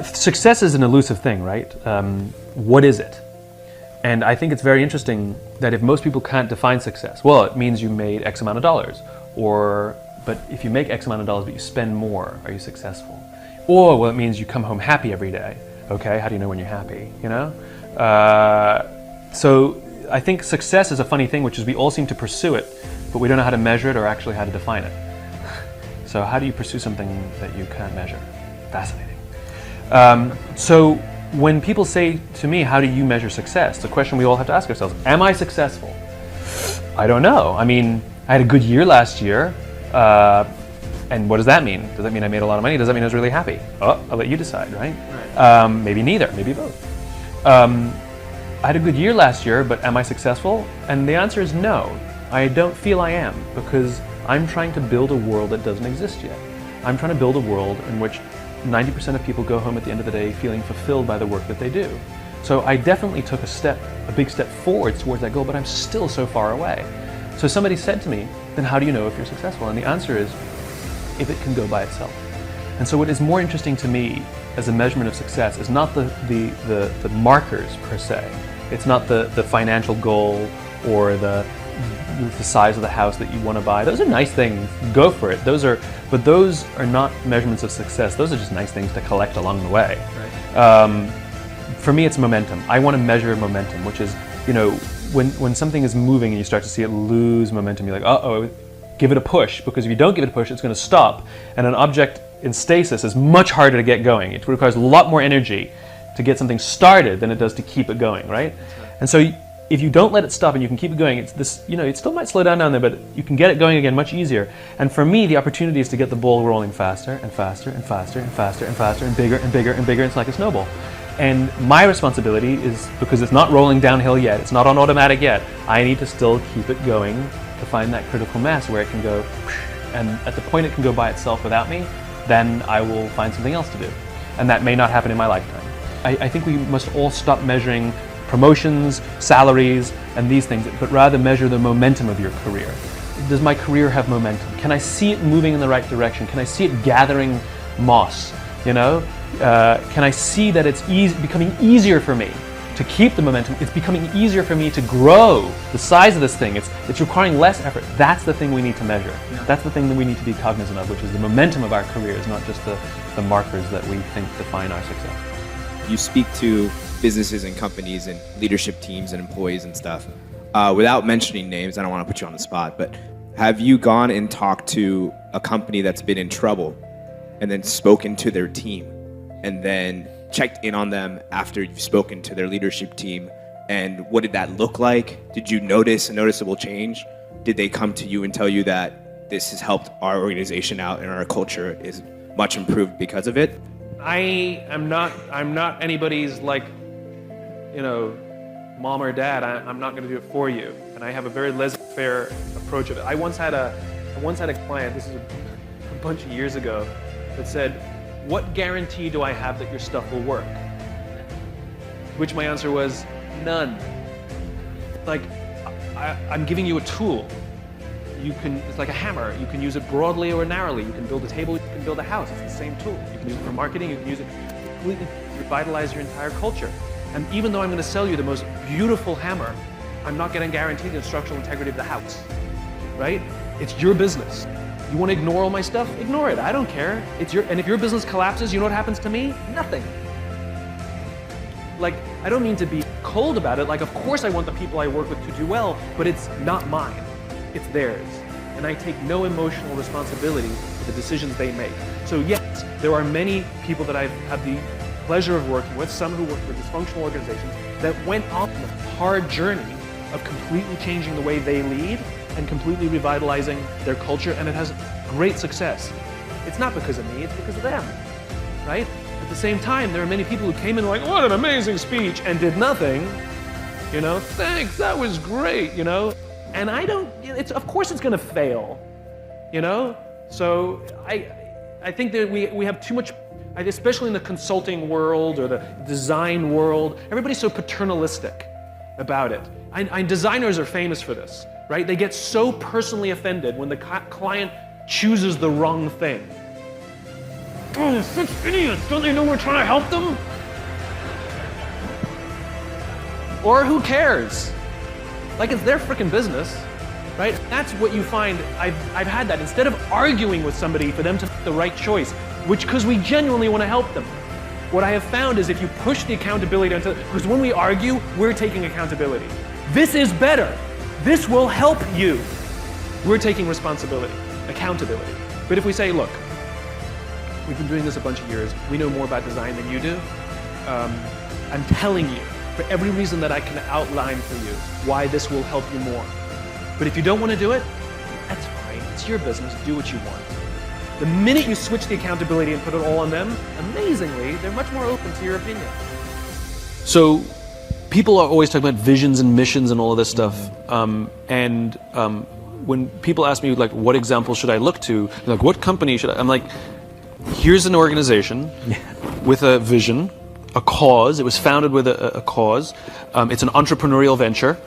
Success is an elusive thing, right? What is it? And I think it's very interesting that if most people can't define success, well, it means you made X amount of dollars. But if you make X amount of dollars but you spend more, are you successful? Or, well, it means you come home happy every day. Okay, how do you know when you're happy, you know? So I think success is a funny thing, which is we all seem to pursue it, but we don't know how to measure it or actually how to define it. So how do you pursue something that you can't measure? Fascinating. So when people say to me, how do you measure success? The question we all have to ask ourselves, am I successful? I don't know. I mean, I had a good year last year. And what does that mean? Does that mean I made a lot of money? Does that mean I was really happy? Oh, I'll let you decide, right? Maybe neither, maybe both. I had a good year last year, but am I successful? And the answer is no. I don't feel I am, because I'm trying to build a world that doesn't exist yet. I'm trying to build a world in which 90% of people go home at the end of the day feeling fulfilled by the work that they do. So I definitely took a big step forward towards that goal, but I'm still so far away. So somebody said to me, then how do you know if you're successful? And the answer is, if it can go by itself. And so what is more interesting to me as a measurement of success is not the markers per se. It's not the financial goal or the size of the house that you want to buy. Those are nice things, go for it. But those are not measurements of success. Those are just nice things to collect along the way. Right. For me, it's momentum. I want to measure momentum, which is, you know, when something is moving and you start to see it lose momentum, you're like, uh-oh, give it a push, because if you don't give it a push, it's going to stop. And an object in stasis is much harder to get going. It requires a lot more energy to get something started than it does to keep it going, right? And so if you don't let it stop and you can keep it going, it's this, you know, it still might slow down there, but you can get it going again much easier. And for me, the opportunity is to get the ball rolling faster and faster and faster and faster and faster and bigger and bigger and bigger. It's like a snowball. And my responsibility is, because it's not rolling downhill yet, it's not on automatic yet, I need to still keep it going to find that critical mass where it can go, and at the point it can go by itself without me, then I will find something else to do. And that may not happen in my lifetime. I think we must all stop measuring promotions, salaries, and these things, but rather measure the momentum of your career. Does my career have momentum? Can I see it moving in the right direction? Can I see it gathering moss? You know, can I see that it's becoming easier for me to keep the momentum? It's becoming easier for me to grow the size of this thing. It's requiring less effort. That's the thing we need to measure. Yeah. That's the thing that we need to be cognizant of, which is the momentum of our careers, not just the markers that we think define our success. You speak to businesses and companies and leadership teams and employees and stuff. Without mentioning names, I don't want to put you on the spot, but have you gone and talked to a company that's been in trouble and then spoken to their team and then checked in on them after you've spoken to their leadership team? And what did that look like? Did you notice a noticeable change? Did they come to you and tell you that this has helped our organization out and our culture is much improved because of it? I'm not anybody's, like, you know, mom or dad. I'm not going to do it for you. And I have a very laissez-faire approach of it. I once had a client, this is a bunch of years ago, that said, what guarantee do I have that your stuff will work? Which my answer was, none. Like, I'm giving you a tool. It's like a hammer. You can use it broadly or narrowly. You can build a table, you can build a house. It's the same tool. You can use it for marketing, you can use it to completely revitalize your entire culture. And even though I'm going to sell you the most beautiful hammer, I'm not going to guarantee the structural integrity of the house, right? It's your business. You want to ignore all my stuff? Ignore it. I don't care. And if your business collapses, you know what happens to me? Nothing. Like, I don't mean to be cold about it. Like, of course I want the people I work with to do well, but it's not mine. It's theirs. And I take no emotional responsibility for the decisions they make. So yes, there are many people that I've had the pleasure of working with, some who work for dysfunctional organizations, that went on the hard journey of completely changing the way they lead and completely revitalizing their culture, and it has great success. It's not because of me, it's because of them, right? At the same time, there are many people who came in like, what an amazing speech, and did nothing, you know, thanks, that was great, you know? And of course it's gonna fail, you know? So I think that we have too much, especially in the consulting world or the design world, everybody's so paternalistic about it. And designers are famous for this, right? They get so personally offended when the client chooses the wrong thing. Oh, they're such idiots. Don't they know we're trying to help them? Or who cares? Like, it's their freaking business, right? That's what you find. I've had that. Instead of arguing with somebody for them to make the right choice, because we genuinely want to help them. What I have found is if you push the accountability onto, because when we argue, we're taking accountability. This is better. This will help you. We're taking responsibility, accountability. But if we say, look, we've been doing this a bunch of years, we know more about design than you do, I'm telling you, for every reason that I can outline for you, why this will help you more. But if you don't want to do it, that's fine. It's your business. Do what you want. The minute you switch the accountability and put it all on them, amazingly, they're much more open to your opinion. So people are always talking about visions and missions and all of this stuff. When people ask me, like, what example should I look to? Like, what company should I? I'm like, here's an organization with a vision, a cause. It was founded with a cause. It's an entrepreneurial venture.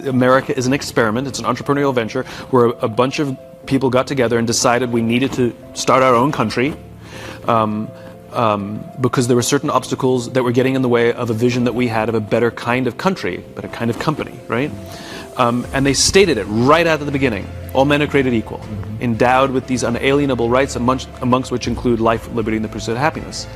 America is an experiment. It's an entrepreneurial venture where a bunch of people got together and decided we needed to start our own country because there were certain obstacles that were getting in the way of a vision that we had of a better kind of country, better kind of company, right? And they stated it right out of the beginning. All men are created equal, endowed with these unalienable rights, amongst which include life, liberty, and the pursuit of happiness.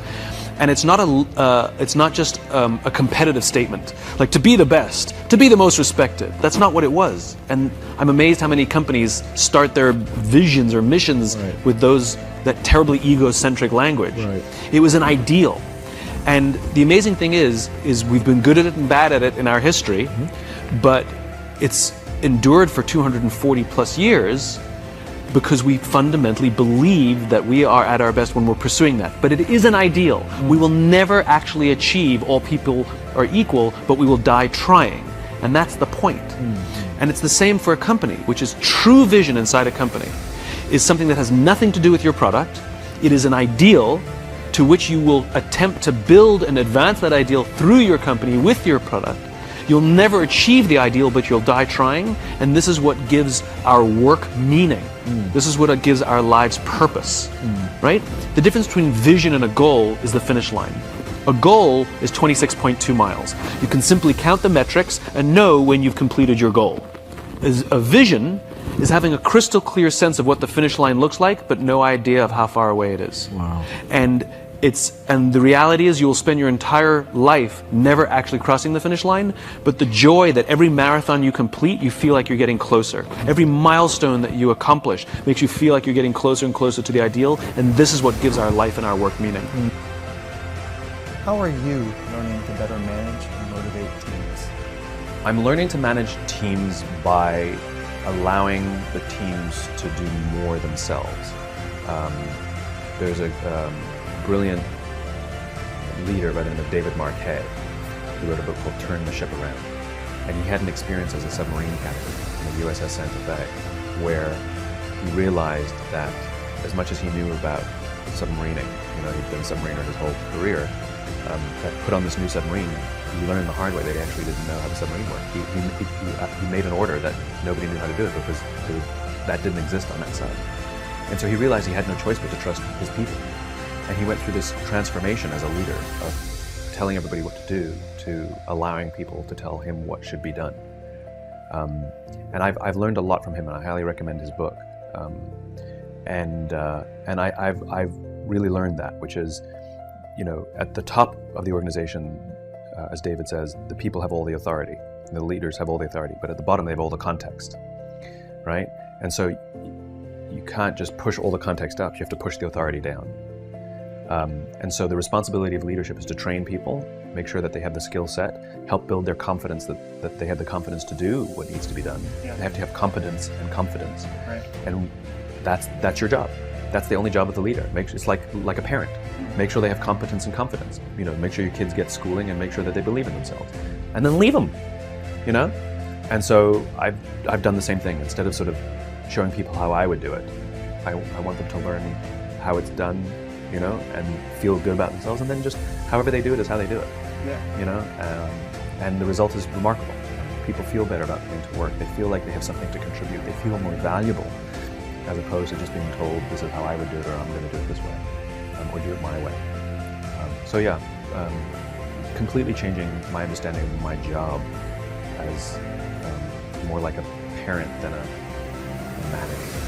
And it's not just a competitive statement, like to be the best, to be the most respected. That's not what it was. And I'm amazed how many companies start their visions or missions with that terribly egocentric language. It was an ideal. And the amazing thing is we've been good at it and bad at it in our history, but it's endured for 240 plus years because we fundamentally believe that we are at our best when we're pursuing that. But it is an ideal. We will never actually achieve all people are equal, but we will die trying. And that's the point. And it's the same for a company, which is true vision inside a company, is something that has nothing to do with your product. It is an ideal to which you will attempt to build and advance that ideal through your company with your product. You'll never achieve the ideal, but you'll die trying, and this is what gives our work meaning. This is what gives our lives purpose, right? The difference between vision and a goal is the finish line. A goal is 26.2 miles. You can simply count the metrics and know when you've completed your goal. A vision is having a crystal clear sense of what the finish line looks like, but no idea of how far away it is. Wow. And the reality is you will spend your entire life never actually crossing the finish line, but the joy that every marathon you complete, you feel like you're getting closer. Every milestone that you accomplish makes you feel like you're getting closer and closer to the ideal, and this is what gives our life and our work meaning. How are you learning to better manage and motivate teams? I'm learning to manage teams by allowing the teams to do more themselves. There's a brilliant leader by the name of David Marquet, who wrote a book called Turn the Ship Around. And he had an experience as a submarine captain in the USS Santa Fe, where he realized that as much as he knew about submarining, he'd been a submariner his whole career, that put on this new submarine, he learned the hard way that he actually didn't know how the submarine worked. He made an order that nobody knew how to do it because that didn't exist on that side. And so he realized he had no choice but to trust his people. And he went through this transformation as a leader of telling everybody what to do to allowing people to tell him what should be done. And I've learned a lot from him, and I highly recommend his book. And I've really learned that, which is, at the top of the organization, as David says, the people have all the authority, and the leaders have all the authority, but at the bottom they have all the context, right? And so you can't just push all the context up, you have to push the authority down. And so the responsibility of leadership is to train people, make sure that they have the skill set, help build their confidence that they have the confidence to do what needs to be done. Yeah. They have to have competence and confidence. Right. And that's your job. That's the only job of the leader. It's like a parent. Make sure they have competence and confidence. Make sure your kids get schooling and make sure that they believe in themselves. And then leave them, And so I've done the same thing. Instead of sort of showing people how I would do it, I want them to learn how it's done, and feel good about themselves, and then just however they do it is how they do it. Yeah. And the result is remarkable. People feel better about coming to work. They feel like they have something to contribute. They feel more valuable, as opposed to just being told this is how I would do it or I'm going to do it this way. or do it my way. So yeah, completely changing my understanding of my job as more like a parent than a manager.